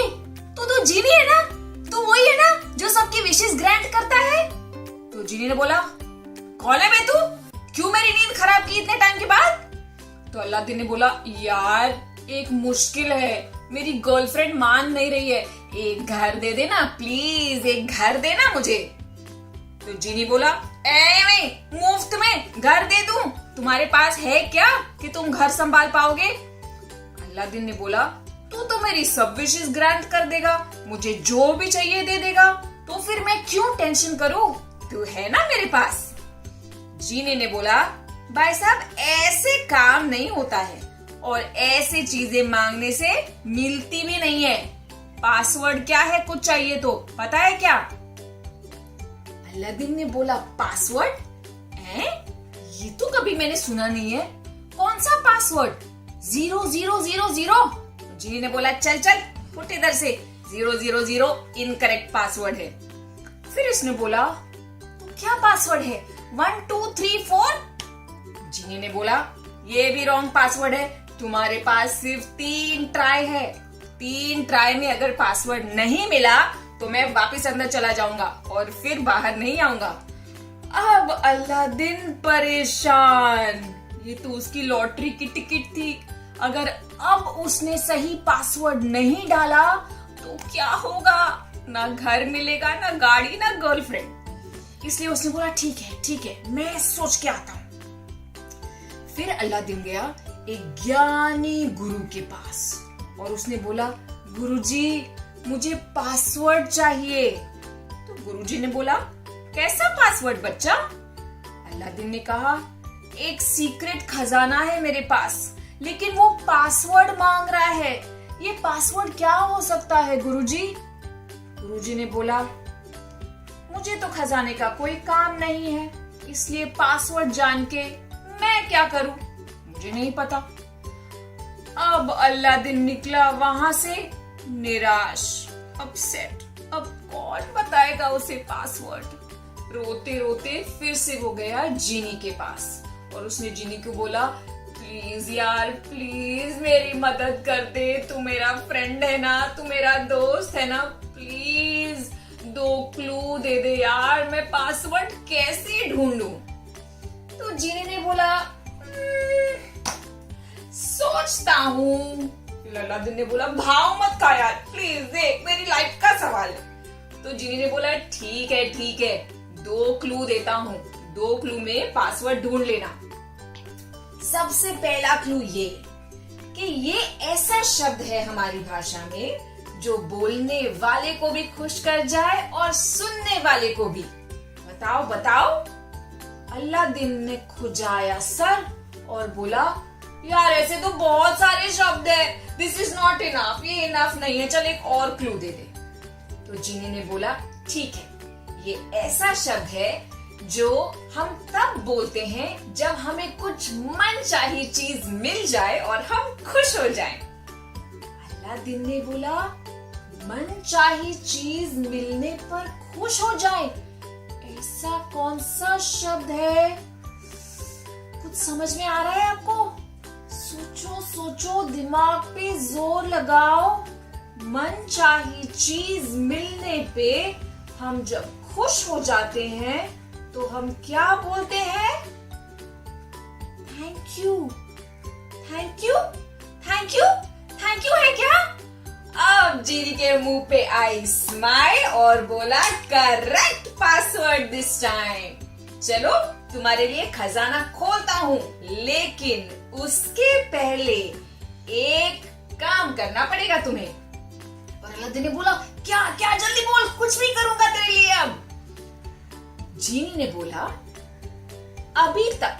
तो जीनी है ना? तू वही है ना जो सबकी विशेष ग्रांट करता है? तो जीनी ने बोला, कौन है बे तू? क्यों मेरी नींद खराब की इतने टाइम के बाद? तो अलादीन ने बोला, यार एक मुश्किल है, मेरी गर्लफ्रेंड मान नहीं रही है, एक घर दे देना प्लीज, एक घर देना मुझे। तो जीनी बोला, मुफ्त में घर दे दूं? तुम्हारे पास है क्या कि तुम घर संभाल पाओगे? अलादीन ने बोला, तू तो मेरी सब विशेस ग्रांट कर देगा, मुझे जो भी चाहिए दे देगा, तो फिर मैं क्यों टेंशन करूं? तू है ना मेरे पास। जीनी ने बोला, भाई साहब ऐसे काम नहीं होता है, और ऐसे चीजें मांगने से मिलती भी नहीं है। पासवर्ड क्या है? कुछ चाहिए तो पता है क्या? अलादीन ने बोला, पासवर्ड? ये तो कभी मैंने सुना नहीं है, कौन सा पासवर्ड? 0000? जीनी ने बोला, चल फुट इधर से, 000 इनकरेक्ट पासवर्ड है। फिर उसने बोला, तो क्या पासवर्ड है? 1 2 3 4? जीनी ने बोला, ये भी रॉन्ग पासवर्ड है, तुम्हारे पास सिर्फ 3 ट्राई है, 3 ट्राई में अगर पासवर्ड नहीं मिला तो मैं वापस अंदर चला जाऊंगा और फिर बाहर नहीं आऊंगा। अब अलादीन परेशान, ये तो उसकी लॉटरी की टिकट थी, अगर अब उसने सही पासवर्ड नहीं डाला तो क्या होगा? ना घर मिलेगा, ना गाड़ी, ना गर्लफ्रेंड। इसलिए उसने बोला, ठीक है मैं सोच के आता हूँ। फिर अलादीन गया एक ज्ञानी गुरु के पास और उसने बोला, गुरुजी मुझे पासवर्ड चाहिए। तो गुरुजी ने बोला, कैसा पासवर्ड बच्चा? अलादीन ने कहा, एक सीक्रेट खजाना है मेरे पास, लेकिन वो पासवर्ड मांग रहा है, ये पासवर्ड क्या हो सकता है गुरुजी? गुरुजी ने बोला, मुझे तो खजाने का कोई काम नहीं है, इसलिए पासवर्ड जान के मैं क्या करूं, मुझे नहीं पता। अब अलादीन निकला वहां से निराश, अपसेट। अब कौन बताएगा उसे पासवर्ड? रोते रोते फिर से वो गया जीनी के पास और उसने जीनी को बोला, प्लीज यार प्लीज मेरी मदद कर दे, तू मेरा फ्रेंड है ना, तू मेरा दोस्त है ना, प्लीज 2 क्लू दे दे यार, मैं पासवर्ड कैसे ढूंढूं? तो जीनी ने बोला, सोचता हूँ। अलादीन ने बोला, भाव मत खा यार, प्लीज देख मेरी लाइफ का सवाल है। तो जीनी ने बोला, ठीक है 2 क्लू देता हूँ, 2 क्लू में पासवर्ड ढूंढ लेना। सबसे पहला क्लू ये कि ये ऐसा शब्द है हमारी भाषा में जो बोलने वाले को भी खुश कर जाए और सुनने वाले को भी। बताओ। अलादीन ने खुजाया सर और बोला, यार ऐसे तो बहुत सारे शब्द है, दिस इज नॉट इनफ, ये इनफ नहीं है, चल एक और क्लू दे दे। तो जीनी ने बोला, ठीक है, ये ऐसा शब्द है जो हम तब बोलते हैं जब हमें कुछ मनचाही चीज मिल जाए और हम खुश हो जाएं। अलादीन ने बोला, मनचाही चीज मिलने पर खुश हो जाए, ऐसा कौन सा शब्द है? कुछ समझ में आ रहा है आपको? सोचो, दिमाग पे जोर लगाओ। मनचाही चीज मिलने पे हम जब खुश हो जाते हैं तो हम क्या बोलते हैं? थैंक यू है क्या? अब जीनी के मुंह पे आई स्माइल और बोला, करेक्ट पासवर्ड दिस टाइम। चलो तुम्हारे लिए खजाना खोलता हूँ, लेकिन उसके पहले एक काम करना पड़ेगा तुम्हें। और अलादीन ने बोला, क्या क्या, जल्दी बोल, कुछ भी करूंगा तेरे लिए। अब जीनी ने बोला, अभी तक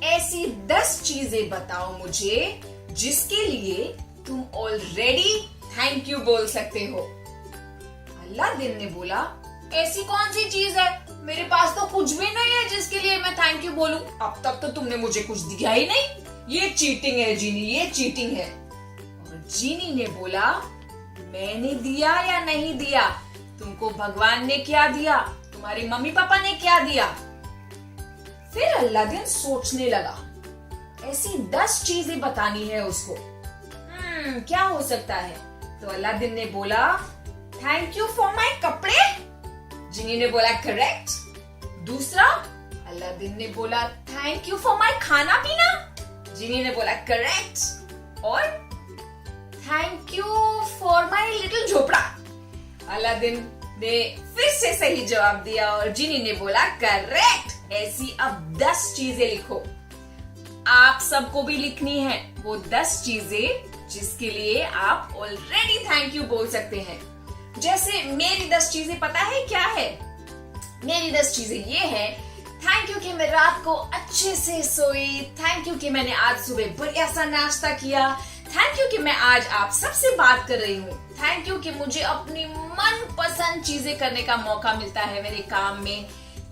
ऐसी 10 चीजें बताओ मुझे जिसके लिए तुम ऑलरेडी थैंक यू बोल सकते हो। अलादीन ने बोला, ऐसी कौन सी चीज है, मेरे पास तो कुछ भी नहीं है जिसके लिए मैं थैंक यू बोलूं। अब तक तो तुमने मुझे कुछ दिया ही नहीं। ये चीटिंग है जीनी, ये चीटिंग है। और जीनी ने बोला, मैंने दिया या नहीं दिया, तुमको भगवान ने क्या दिया, तुम्हारे मम्मी पापा ने क्या दिया। फिर अलादीन सोचने लगा, ऐसी 10 चीजें बतानी है उसको। क्या हो सकता है? तो अलादीन ने बोला, थैंक यू फॉर माई कपड़े। जीनी ने बोला, करेक्ट। दूसरा, अलादीन ने बोला, थैंक यू फॉर माई खाना पीना। जीनी ने बोला, करेक्ट। और thank you for my little झोपड़ा। अलादीन ने फिर से सही जवाब दिया और जीनी ने बोला, करेक्ट। ऐसी अब 10 चीजें लिखो। आप सबको भी लिखनी है वो 10 चीजें जिसके लिए आप ऑलरेडी थैंक यू बोल सकते हैं। जैसे मेरी 10 चीजें पता है क्या है? मेरी 10 चीजें ये है, थैंक यू कि मैं रात को अच्छे से सोई, थैंक यू कि मैंने आज सुबह बढ़िया सा नाश्ता किया, थैंक यू कि मैं आज आप सबसे बात कर रही हूँ, थैंक यू कि मुझे अपनी मनपसंद चीजें करने का मौका मिलता है मेरे काम में,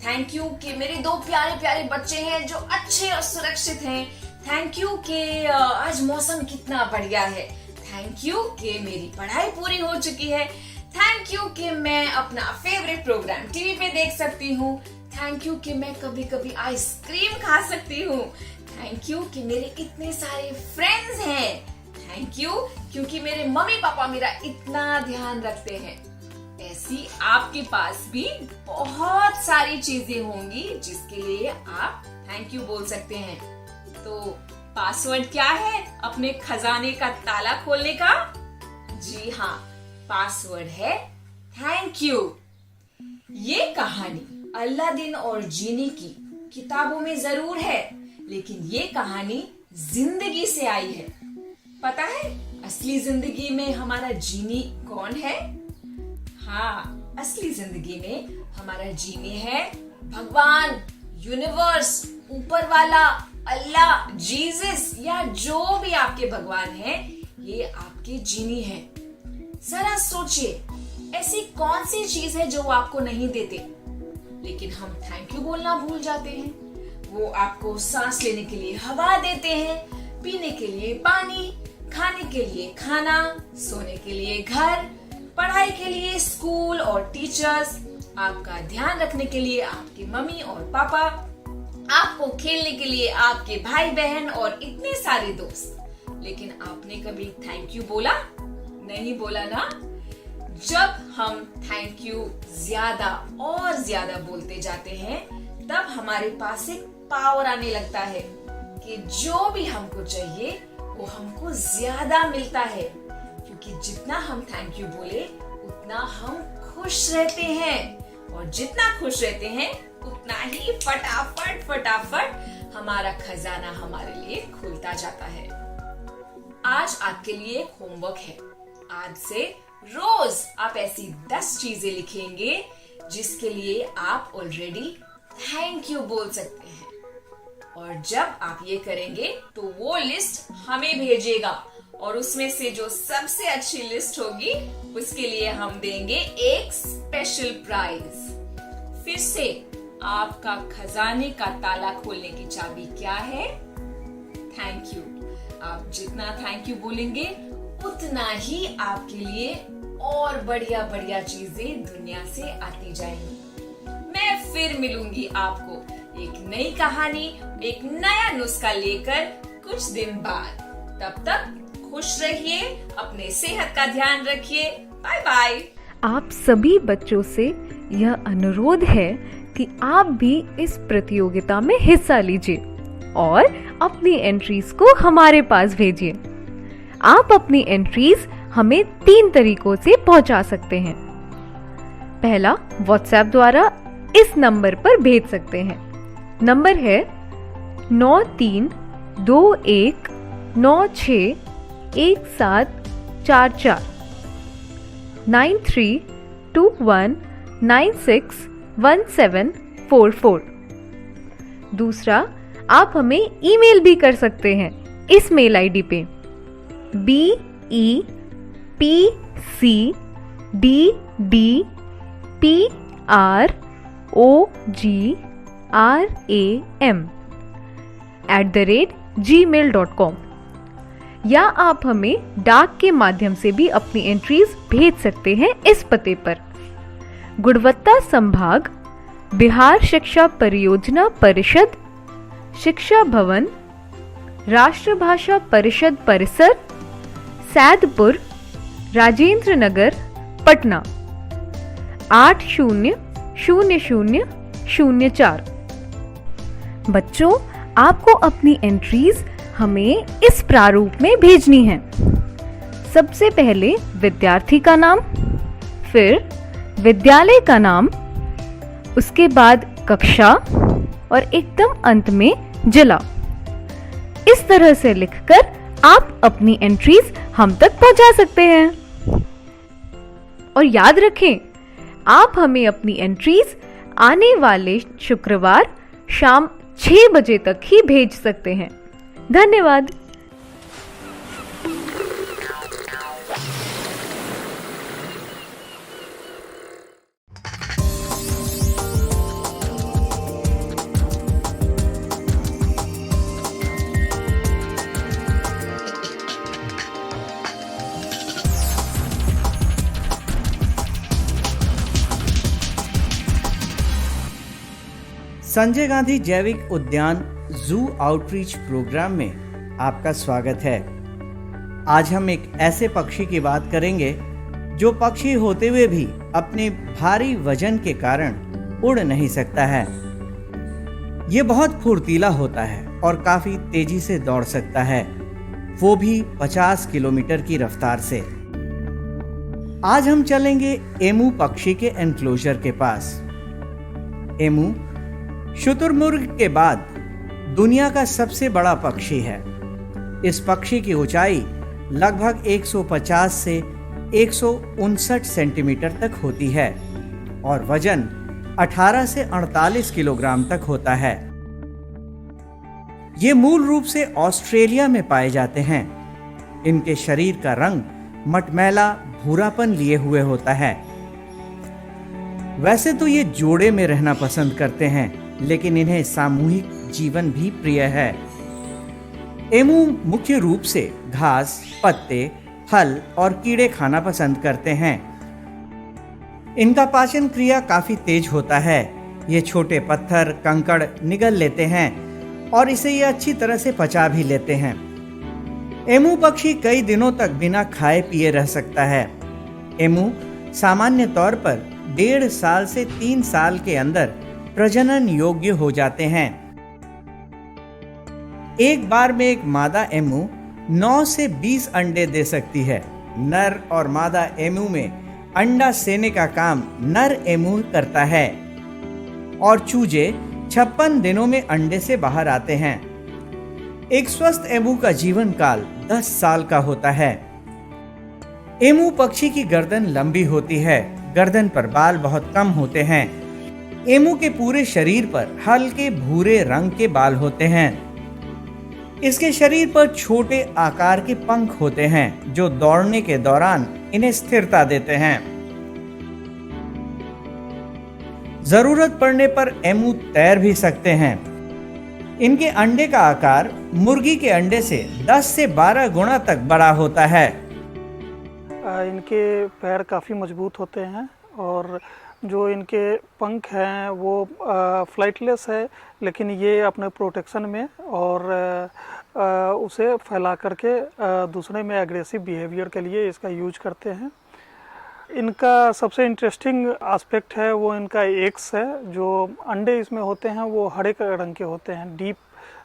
थैंक यू कि मेरे 2 प्यारे प्यारे बच्चे हैं जो अच्छे और सुरक्षित हैं, थैंक यू कि आज मौसम कितना बढ़िया है, थैंक यू कि मेरी पढ़ाई पूरी हो चुकी है, थैंक यू कि मैं अपना फेवरेट प्रोग्राम टीवी पे देख सकती हूँ, थैंक यू कि मैं कभी कभी आइसक्रीम खा सकती हूँ, थैंक यू कि मेरे इतने सारे फ्रेंड्स हैं, थैंक यू क्योंकि मेरे मम्मी पापा मेरा इतना ध्यान रखते हैं। ऐसी आपके पास भी बहुत सारी चीजें होंगी जिसके लिए आप थैंक यू बोल सकते हैं। तो पासवर्ड क्या है अपने खजाने का ताला खोलने का? जी हाँ, पासवर्ड है थैंक यू। ये कहानी अलादीन और जीनी की किताबों में जरूर है, लेकिन ये कहानी जिंदगी से आई है। पता है असली जिंदगी में हमारा जीनी कौन है? हाँ, असली जिंदगी में हमारा जीनी है भगवान, यूनिवर्स, ऊपर वाला, अल्लाह, जीसस या जो भी आपके भगवान हैं, ये आपके जीनी हैं। जरा सोचिए, ऐसी कौन सी चीज है जो वो आपको नहीं देते, लेकिन हम थैंक यू बोलना भूल जाते हैं। वो आपको सांस लेने के लिए हवा देते हैं, पीने के लिए पानी, खाने के लिए खाना, सोने के लिए घर, पढ़ाई के लिए स्कूल और टीचर्स, आपका ध्यान रखने के लिए आपके मम्मी और पापा, आपको खेलने के लिए आपके भाई बहन और इतने सारे दोस्त। लेकिन आपने कभी थैंक यू बोला? नहीं बोला ना? जब हम थैंक यू ज्यादा और ज्यादा बोलते जाते हैं, तब हमारे पास एक पावर आने लगता है कि जो भी हमको चाहिए वो हमको ज्यादा मिलता है, क्योंकि जितना हम थैंक यू बोले उतना हम खुश रहते हैं, और जितना खुश रहते हैं उतना ही फटाफट फटाफट हमारा खजाना हमारे लिए खुलता जाता है। आज आपके लिए एक होमवर्क है। आज से रोज आप ऐसी 10 चीजें लिखेंगे जिसके लिए आप ऑलरेडी थैंक यू बोल सकते हैं, और जब आप ये करेंगे तो वो लिस्ट हमें भेजिएगा, और उसमें से जो सबसे अच्छी लिस्ट होगी उसके लिए हम देंगे एक स्पेशल प्राइज। फिर से, आपका खजाने का ताला खोलने की चाबी क्या है? Thank you. आप जितना थैंक यू बोलेंगे उतना ही आपके लिए और बढ़िया बढ़िया चीजें दुनिया से आती जाएंगी। मैं फिर मिलूंगी आपको एक नई कहानी, एक नया नुस्खा लेकर कुछ दिन बाद। तब तक खुश रहिए, अपने सेहत का ध्यान रखिए। Bye bye. आप सभी बच्चों से यह अनुरोध है कि आप भी इस प्रतियोगिता में हिस्सा लीजिए और अपनी एंट्रीज को हमारे पास भेजिए। आप अपनी एंट्रीज हमें 3 तरीकों से पहुंचा सकते हैं। पहला, व्हाट्सएप द्वारा इस नंबर पर भेज सकते हैं। नंबर है 21961744 9321961744। दूसरा, आप हमें ईमेल भी कर सकते हैं इस मेल आईडी पे BEPCDDPROGRAM@gmail.com, या आप हमें डाक के माध्यम से भी अपनी एंट्रीज भेज सकते हैं इस पते पर। गुणवत्ता संभाग, बिहार शिक्षा परियोजना परिषद, शिक्षा भवन, राष्ट्रभाषा परिषद परिसर, सैदपुर, राजेंद्र नगर, पटना 800004। बच्चों, आपको अपनी एंट्रीज हमें इस प्रारूप में भेजनी है। सबसे पहले विद्यार्थी का नाम, फिर विद्यालय का नाम, उसके बाद कक्षा और एकदम अंत में जिला। इस तरह से लिखकर आप अपनी एंट्रीज हम तक पहुंचा सकते हैं। और याद रखें, आप हमें अपनी एंट्रीज आने वाले शुक्रवार शाम 6 बजे तक ही भेज सकते हैं। धन्यवाद। संजय गांधी जैविक उद्यान जू आउटरीच प्रोग्राम में आपका स्वागत है। आज हम एक ऐसे पक्षी की बात करेंगे जो पक्षी होते हुए भी अपने भारी वजन के कारण उड़ नहीं सकता है। ये बहुत फुर्तीला होता है और काफी तेजी से दौड़ सकता है, वो भी 50 किलोमीटर की रफ्तार से। आज हम चलेंगे एमू पक्षी के एनक्लोजर के पास। एमू शुतुरमुर्ग के बाद दुनिया का सबसे बड़ा पक्षी है। इस पक्षी की ऊंचाई लगभग 150 से 159 सेंटीमीटर तक होती है और वजन 18 से 48 किलोग्राम तक होता है। ये मूल रूप से ऑस्ट्रेलिया में पाए जाते हैं। इनके शरीर का रंग मटमैला भूरापन लिए हुए होता है। वैसे तो ये जोड़े में रहना पसंद करते हैं, लेकिन इन्हें सामूहिक जीवन भी प्रिय है। एमू मुख्य रूप से घास, पत्ते, फल और कीड़े खाना पसंद करते हैं। इनका पाचन क्रिया काफी तेज होता है। ये छोटे पत्थर, कंकड़ निगल लेते हैं और इसे ये अच्छी तरह से पचा भी लेते हैं। एमू पक्षी कई दिनों तक बिना खाए पिए रह सकता है। एमू सामान्य तौर पर 1.5 साल से 3 साल के अंदर प्रजनन योग्य हो जाते हैं। एक बार में एक मादा एमू 9 से 20 अंडे दे सकती है। नर और मादा एमू में अंडा सेने का काम नर एमू करता है और चूजे 56 दिनों में अंडे से बाहर आते हैं। एक स्वस्थ एमू का जीवन काल 10 साल का होता है। एमू पक्षी की गर्दन लंबी होती है। गर्दन पर बाल बहुत कम होते हैं। एमू के पूरे शरीर पर हल्के भूरे रंग के बाल होते हैं। इसके शरीर पर छोटे आकार के पंख होते हैं जो दौड़ने के दौरान इन्हें स्थिरता देते हैं। जरूरत पड़ने पर एमू तैर भी सकते हैं। इनके अंडे का आकार मुर्गी के अंडे से 10 से 12 गुना तक बड़ा होता है। इनके पैर काफ़ी मजबूत होते हैं और जो इनके पंख हैं वो फ्लाइटलेस है, लेकिन ये अपने प्रोटेक्शन में और उसे फैला करके दूसरे में एग्रेसिव बिहेवियर के लिए इसका यूज करते हैं। इनका सबसे इंटरेस्टिंग एस्पेक्ट है वो इनका एग्स है। जो अंडे इसमें होते हैं वो हरे रंग के होते हैं, डीप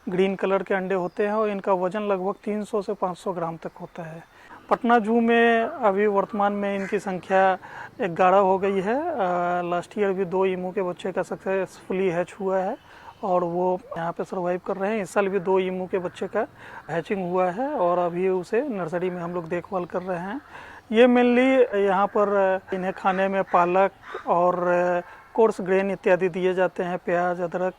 ग्रीन कलर के अंडे होते हैं और इनका वजन लगभग 300 से 500 ग्राम तक होता है। पटना जू में अभी वर्तमान में इनकी संख्या 11 हो गई है। लास्ट ईयर भी 2 ईमू के बच्चे का सक्सेसफुली हैच हुआ है और वो यहाँ पे सरवाइव कर रहे हैं। इस साल भी 2 ईमू के बच्चे का हैचिंग हुआ है और अभी उसे नर्सरी में हम लोग देखभाल कर रहे हैं। ये मेनली यहाँ पर इन्हें खाने में पालक और कोर्स ग्रेन इत्यादि दिए जाते हैं, प्याज, अदरक,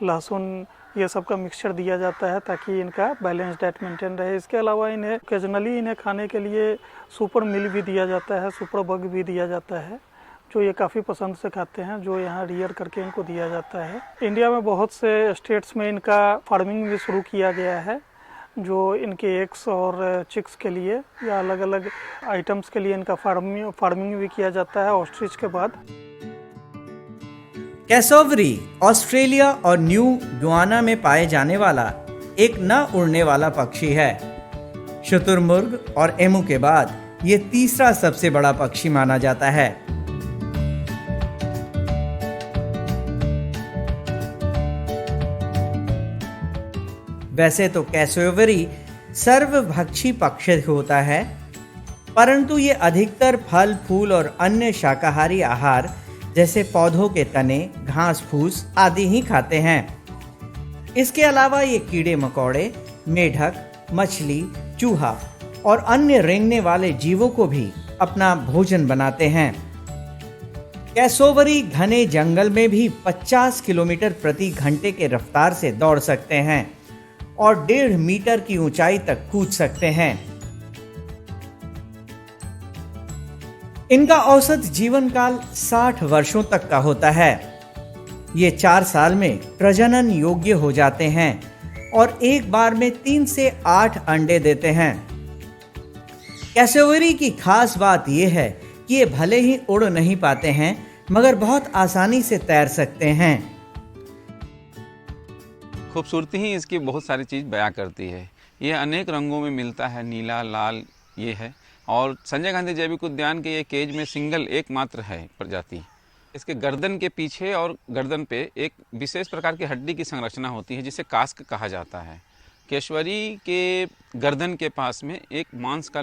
लहसुन, ये सब का मिक्सचर दिया जाता है ताकि इनका बैलेंस डाइट मेंटेन रहे। इसके अलावा इन्हें ओकेजनली इन्हें खाने के लिए सुपर मिल भी दिया जाता है, सुपर बग भी दिया जाता है, जो ये काफ़ी पसंद से खाते हैं, जो यहाँ रियर करके इनको दिया जाता है। इंडिया में बहुत से स्टेट्स में इनका फार्मिंग भी शुरू किया गया है, जो इनके एग्स और चिक्स के लिए या अलग अलग आइटम्स के लिए इनका फार्मिंग भी किया जाता है ऑस्ट्रिच के बाद। कैसोवरी ऑस्ट्रेलिया और न्यू गुआना में पाए जाने वाला एक न उड़ने वाला पक्षी है। शुतुरमुर्ग और एमू के बाद ये तीसरा सबसे बड़ा पक्षी माना जाता है। वैसे तो कैसोवरी सर्वभक्षी पक्षी होता है, परंतु ये अधिकतर फल, फूल और अन्य शाकाहारी आहार जैसे पौधों के तने, घास फूस आदि ही खाते हैं। इसके अलावा ये कीड़े मकोड़े, मेढक, मछली, चूहा और अन्य रेंगने वाले जीवों को भी अपना भोजन बनाते हैं। कैसोवरी घने जंगल में भी 50 किलोमीटर प्रति घंटे के रफ्तार से दौड़ सकते हैं और 1.5 मीटर की ऊंचाई तक कूद सकते हैं। इनका औसत जीवन काल 60 वर्षों तक का होता है। ये 4 साल में प्रजनन योग्य हो जाते हैं और एक बार में 3 से 8 अंडे देते हैं। कैसोवरी की खास बात यह है कि ये भले ही उड़ नहीं पाते हैं, मगर बहुत आसानी से तैर सकते हैं। खूबसूरती ही इसकी बहुत सारी चीज़ बयां करती है। ये अनेक रंगों में मिलता है, नीला, लाल ये है। और संजय गांधी जैविक उद्यान के ये केज में सिंगल एकमात्र है प्रजाति। इसके गर्दन के पीछे और गर्दन पे एक विशेष प्रकार की हड्डी की संरचना होती है जिसे कास्क कहा जाता है। कैसोवरी के गर्दन के पास में एक मांस का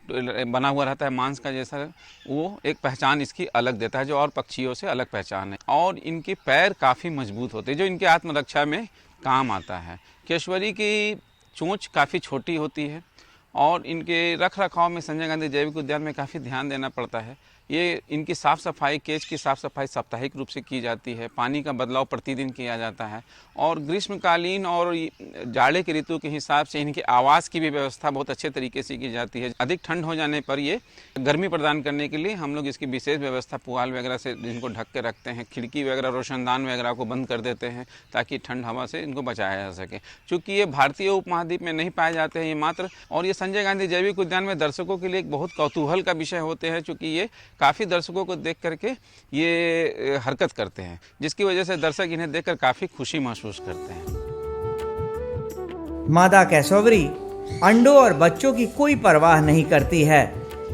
बना हुआ रहता है, मांस का जैसा, वो एक पहचान इसकी अलग देता है, जो और पक्षियों से अलग पहचान है। और इनके पैर काफ़ी मजबूत होते हैं, जो इनके आत्मरक्षा में काम आता है। कैसोवरी की चोंच काफ़ी छोटी होती है और इनके रख रखाव में संजय गांधी जैविक उद्यान में काफ़ी ध्यान देना पड़ता है। ये इनकी साफ़ सफाई, केज की साफ़ सफाई साप्ताहिक रूप से की जाती है। पानी का बदलाव प्रतिदिन किया जाता है और ग्रीष्मकालीन और जाड़े की ऋतु के हिसाब से इनके आवास की भी व्यवस्था बहुत अच्छे तरीके से की जाती है। अधिक ठंड हो जाने पर ये गर्मी प्रदान करने के लिए हम लोग इसकी विशेष व्यवस्था पुआल वगैरह से इनको ढक के रखते हैं। खिड़की वगैरह, रोशनदान वगैरह को बंद कर देते हैं ताकि ठंड हवा से इनको बचाया जा सके। चूँकि ये भारतीय उपमहाद्वीप में नहीं पाए जाते हैं ये मात्र, और ये संजय गांधी जैविक उद्यान में दर्शकों के लिए एक बहुत कौतूहल का विषय होते हैं, चूँकि ये काफ़ी दर्शकों को देख करके ये हरकत करते हैं, जिसकी वजह से दर्शक इन्हें देखकर काफ़ी खुशी महसूस करते हैं। मादा कैसोवरी अंडों और बच्चों की कोई परवाह नहीं करती है,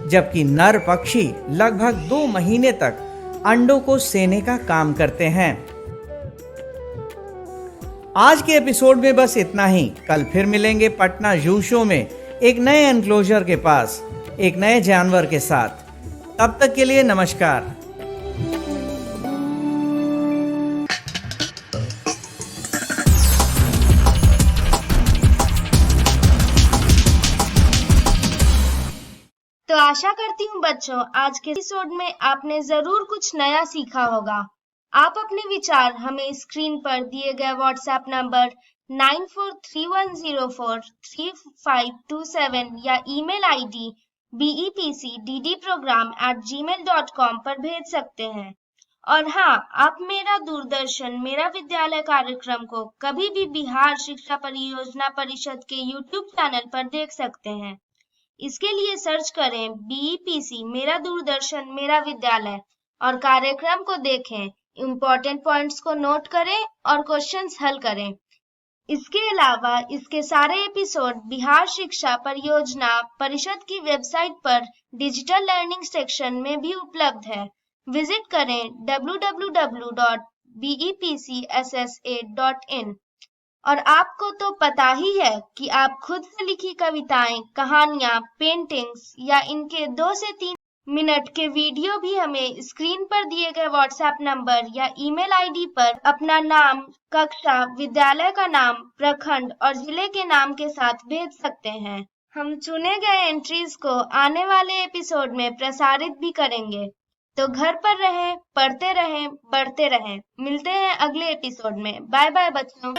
जबकि नर पक्षी लगभग 2 महीने तक अंडों को सेने का काम करते हैं। आज के एपिसोड में बस इतना ही। कल फिर मिलेंगे पटना जू शो में एक नए एनक्लोजर के पास एक नए जानवर के साथ। तब तक के लिए नमस्कार। तो आशा करती हूँ बच्चों, आज के एपिसोड में आपने जरूर कुछ नया सीखा होगा। आप अपने विचार हमें स्क्रीन पर दिए गए व्हाट्सएप नंबर 9431043527 या ईमेल आईडी BEPCDDprogram@gmail.com पर भेज सकते हैं। और हाँ, आप मेरा दूरदर्शन मेरा विद्यालय कार्यक्रम को कभी भी बिहार शिक्षा परियोजना परिषद के YouTube चैनल पर देख सकते हैं। इसके लिए सर्च करें BEPC मेरा दूरदर्शन मेरा विद्यालय और कार्यक्रम को देखें, इम्पोर्टेंट पॉइंट्स को नोट करें और क्वेश्चंस हल करें। इसके अलावा इसके सारे एपिसोड बिहार शिक्षा परियोजना परिषद की वेबसाइट पर डिजिटल लर्निंग सेक्शन में भी उपलब्ध है। विजिट करें www.bepcssa.in। और आपको तो पता ही है कि आप खुद से लिखी कविताएं, कहानियां, पेंटिंग्स या इनके 2 से 3 मिनट के वीडियो भी हमें स्क्रीन पर दिए गए व्हाट्सएप नंबर या ईमेल आईडी पर अपना नाम, कक्षा, विद्यालय का नाम, प्रखंड और जिले के नाम के साथ भेज सकते हैं। हम चुने गए एंट्रीज को आने वाले एपिसोड में प्रसारित भी करेंगे। तो घर पर रहें, पढ़ते रहें, बढ़ते रहें। मिलते हैं अगले एपिसोड में। बाय बाय बच्चों।